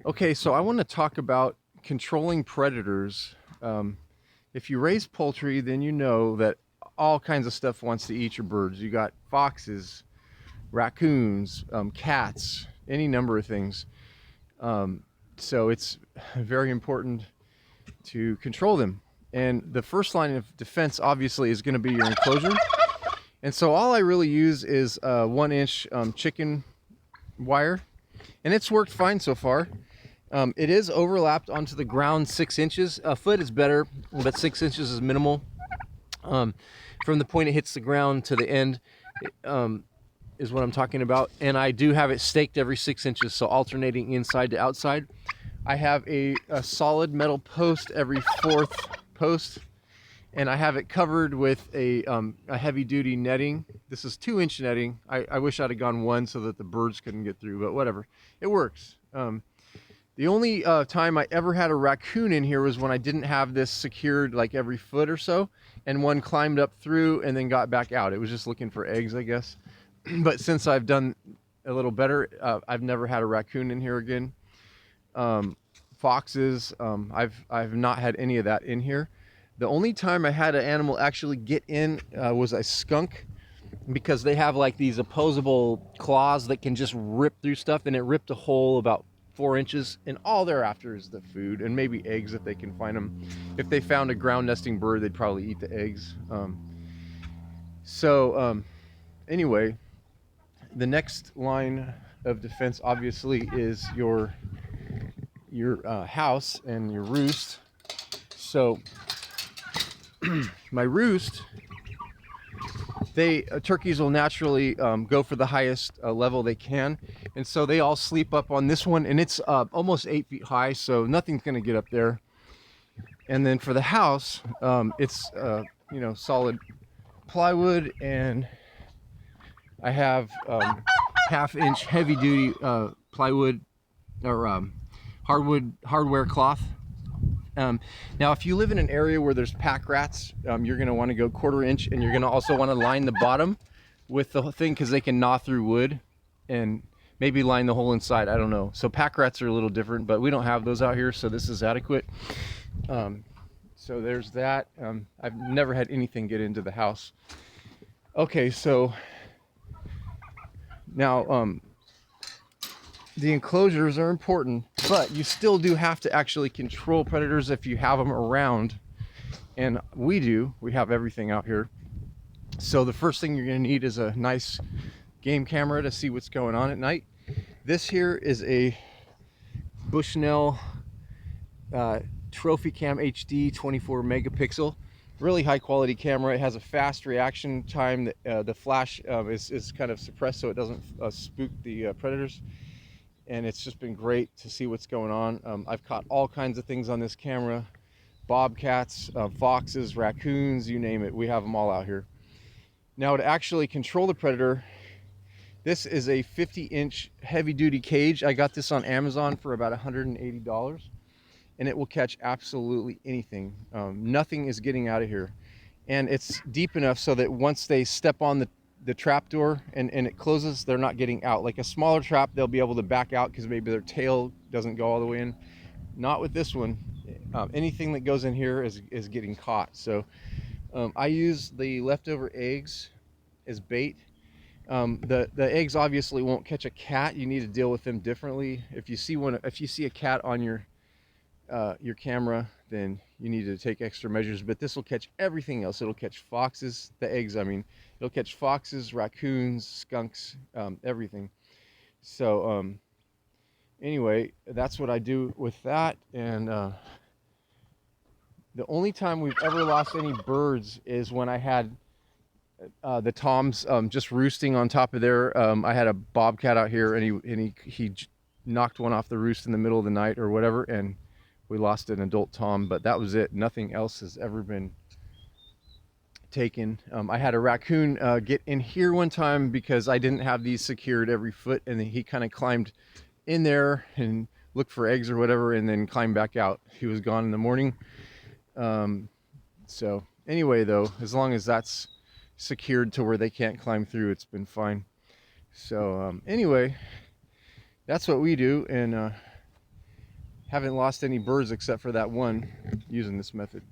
Okay, so I want to talk about controlling predators. If you raise poultry, then you know that all kinds of stuff wants to eat your birds. You got foxes, raccoons, cats, any number of things. Um, so it's very important to control them. And the first line of defense, obviously, is going to be your enclosure. And so all I really use is 1 inch chicken wire, and it's worked fine so far. It is overlapped onto the ground 6 inches. A foot is better, but 6 inches is minimal. From the point it hits the ground to the end is what I'm talking about. And I do have it staked every 6 inches, so alternating inside to outside. I have a solid metal post every fourth post, and I have it covered with a heavy-duty netting. This is 2 inch netting. I wish I'd have gone one so that the birds couldn't get through, but whatever. It works. The only time I ever had a raccoon in here was when I didn't have this secured like every foot or so, and one climbed up through and then got back out. It was just looking for eggs, I guess. But since I've done a little better, I've never had a raccoon in here again. Foxes, I've not had any of that in here. The only time I had an animal actually get in was a skunk, because they have like these opposable claws that can just rip through stuff, and it ripped a hole about 4 inches, and all they're after is the food and maybe eggs if they can find them. If they found a ground nesting bird, they'd probably eat the eggs. Anyway, the next line of defense obviously is your house and your roost. So my roost, turkeys will naturally go for the highest level they can, and so they all sleep up on this one, and it's almost 8 feet high, so nothing's going to get up there. And then for the house, it's solid plywood, and I have 1/2 inch heavy duty plywood or hardware cloth. Now, if you live in an area where there's pack rats, you're going to want to go 1/4 inch, and you're going to also want to line the bottom with the thing because they can gnaw through wood, and maybe line the hole inside. I don't know. So pack rats are a little different, but we don't have those out here, so this is adequate. So there's that. I've never had anything get into the house. Okay, so now the enclosures are important, but you still do have to actually control predators if you have them around. And we have everything out here. So the first thing you're going to need is a nice game camera to see what's going on at night. This here is a Bushnell Trophy Cam HD 24 megapixel. Really high quality camera. It has a fast reaction time. The flash is kind of suppressed so it doesn't spook the predators. And it's just been great to see what's going on. I've caught all kinds of things on this camera. Bobcats, foxes, raccoons, you name it. We have them all out here. Now, to actually control the predator, this is a 50-inch heavy-duty cage. I got this on Amazon for about $180, and it will catch absolutely anything. Nothing is getting out of here. And it's deep enough so that once they step on the trap door and it closes, they're not getting out. Like a smaller trap, they'll be able to back out because maybe their tail doesn't go all the way in. Not with this one. Anything that goes in here is getting caught. So I use the leftover eggs as bait. The eggs obviously won't catch a cat. You need to deal with them differently. If you see a cat on your camera, then you need to take extra measures. But this will catch everything else. It'll catch foxes, the eggs, I mean. It'll catch foxes, raccoons, skunks, everything. So anyway, that's what I do with that. And the only time we've ever lost any birds is when I had the toms just roosting on top of there. I had a bobcat out here, and he knocked one off the roost in the middle of the night or whatever, and we lost an adult tom, but that was it. Nothing else has ever been taken. I had a raccoon get in here one time because I didn't have these secured every foot, and then he kind of climbed in there and looked for eggs or whatever, and then climbed back out. He was gone in the morning. So anyway, though, as long as that's secured to where they can't climb through, it's been fine. So anyway, that's what we do. And Haven't lost any birds except for that one using this method.